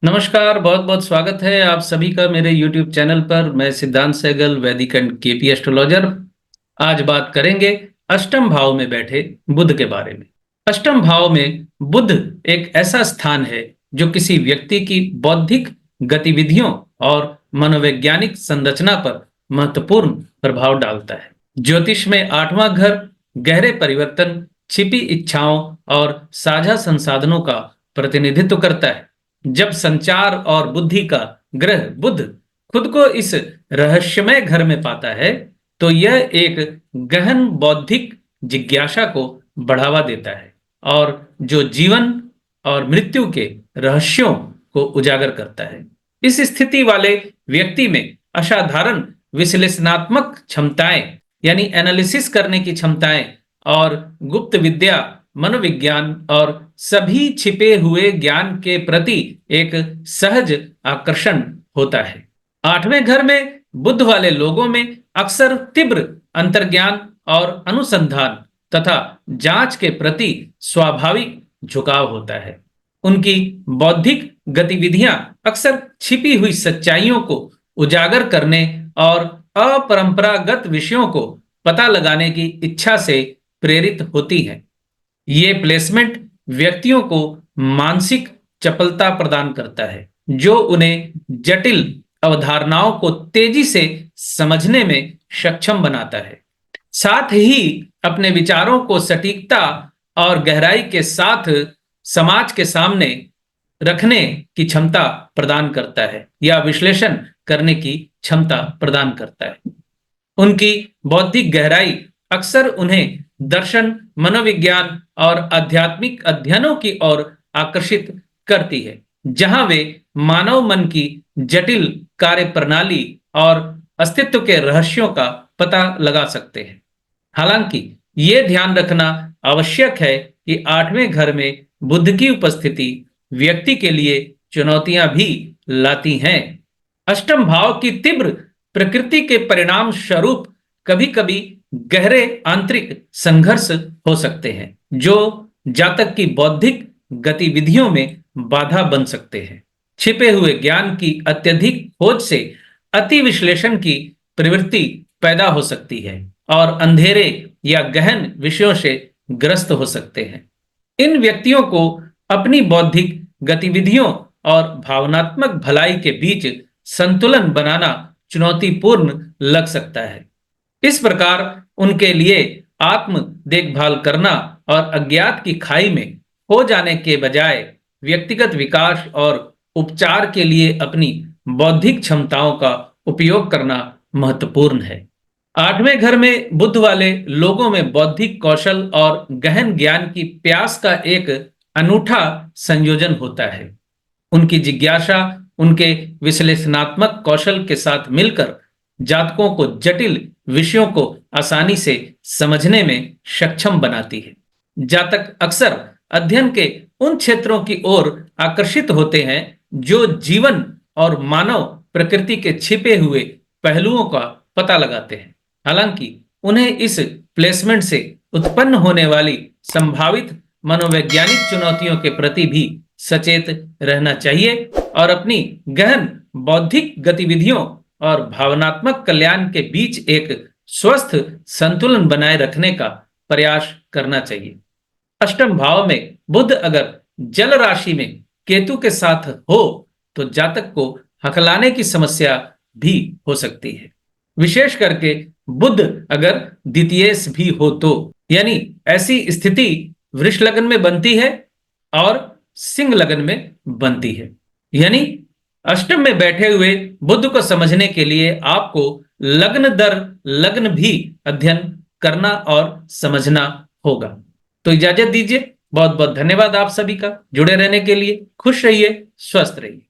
नमस्कार, बहुत बहुत स्वागत है आप सभी का मेरे YouTube चैनल पर। मैं सिद्धांत सहगल, वैदिक एंड केपी एस्ट्रोलॉजर। आज बात करेंगे अष्टम भाव में बैठे बुध के बारे में। अष्टम भाव में बुध एक ऐसा स्थान है जो किसी व्यक्ति की बौद्धिक गतिविधियों और मनोवैज्ञानिक संरचना पर महत्वपूर्ण प्रभाव डालता है। ज्योतिष में आठवां घर गहरे परिवर्तन, छिपी इच्छाओं और साझा संसाधनों का प्रतिनिधित्व करता है। जब संचार और बुद्धि का ग्रह बुध खुद को इस रहस्यमय घर में पाता है, तो यह एक गहन बौद्धिक जिज्ञासा को बढ़ावा देता है और जो जीवन और मृत्यु के रहस्यों को उजागर करता है। इस स्थिति वाले व्यक्ति में असाधारण विश्लेषणात्मक क्षमताएं यानी एनालिसिस करने की क्षमताएं और गुप्त विद्या, मनोविज्ञान और सभी छिपे हुए ज्ञान के प्रति एक सहज आकर्षण होता है। आठवें घर में बुध वाले लोगों में अक्सर तीव्र अंतर्ज्ञान और अनुसंधान तथा जांच के प्रति स्वाभाविक झुकाव होता है। उनकी बौद्धिक गतिविधियां अक्सर छिपी हुई सच्चाइयों को उजागर करने और अपरंपरागत विषयों को पता लगाने की इच्छा से प्रेरित होती हैं। ये प्लेसमेंट व्यक्तियों को मानसिक चपलता प्रदान करता है, जो उन्हें जटिल अवधारणाओं को तेजी से समझने में सक्षम बनाता है। साथ ही अपने विचारों को सटीकता और गहराई के साथ समाज के सामने रखने की क्षमता प्रदान करता है या विश्लेषण करने की क्षमता प्रदान करता है। उनकी बौद्धिक गहराई अक्सर उन्हें दर्शन, मनोविज्ञान और आध्यात्मिक अध्ययनों की ओर आकर्षित करती है, जहां वे मानव मन की जटिल कार्य प्रणाली और अस्तित्व के रहस्यों का पता लगा सकते हैं। हालांकि ये ध्यान रखना आवश्यक है कि आठवें घर में बुध की उपस्थिति व्यक्ति के लिए चुनौतियां भी लाती हैं। अष्टम भाव की तीव्र प्रकृति के परिणाम स्वरूप कभी-कभी गहरे आंतरिक संघर्ष हो सकते हैं, जो जातक की बौद्धिक गतिविधियों में बाधा बन सकते हैं। छिपे हुए ज्ञान की अत्यधिक खोज से अति विश्लेषण की प्रवृत्ति पैदा हो सकती है और अंधेरे या गहन विषयों से ग्रस्त हो सकते हैं। इन व्यक्तियों को अपनी बौद्धिक गतिविधियों और भावनात्मक भलाई के बीच संतुलन बनाना चुनौतीपूर्ण लग सकता है। इस प्रकार उनके लिए आत्म देखभाल करना और अज्ञात की खाई में खो जाने के बजाय व्यक्तिगत विकास और उपचार के लिए अपनी बौद्धिक क्षमताओं का उपयोग करना महत्वपूर्ण है। आठवें घर में बुध वाले लोगों में बौद्धिक कौशल और गहन ज्ञान की प्यास का एक अनूठा संयोजन होता है। उनकी जिज्ञासा उनके विश्लेषणात्मक कौशल के साथ मिलकर जातकों को जटिल विषयों को आसानी से समझने में सक्षम बनाती है। जातक अक्सर अध्ययन के उन क्षेत्रों की ओर आकर्षित होते हैं जो जीवन और मानव प्रकृति के छिपे हुए पहलुओं का पता लगाते हैं। हालांकि उन्हें इस प्लेसमेंट से उत्पन्न होने वाली संभावित मनोवैज्ञानिक चुनौतियों के प्रति भी सचेत रहना चाहिए और अपनी गहन बौद्धिक गतिविधियों और भावनात्मक कल्याण के बीच एक स्वस्थ संतुलन बनाए रखने का प्रयास करना चाहिए। अष्टम भाव में बुध अगर जल राशि में केतु के साथ हो तो जातक को हकलाने की समस्या भी हो सकती है। विशेष करके बुध अगर द्वितीयेश भी हो तो, यानी ऐसी स्थिति वृष लग्न में बनती है और सिंह लग्न में बनती है। यानी अष्टम में बैठे हुए बुध को समझने के लिए आपको लग्न दर लग्न भी अध्ययन करना और समझना होगा। तो इजाजत दीजिए। बहुत बहुत धन्यवाद आप सभी का जुड़े रहने के लिए। खुश रहिए, स्वस्थ रहिए।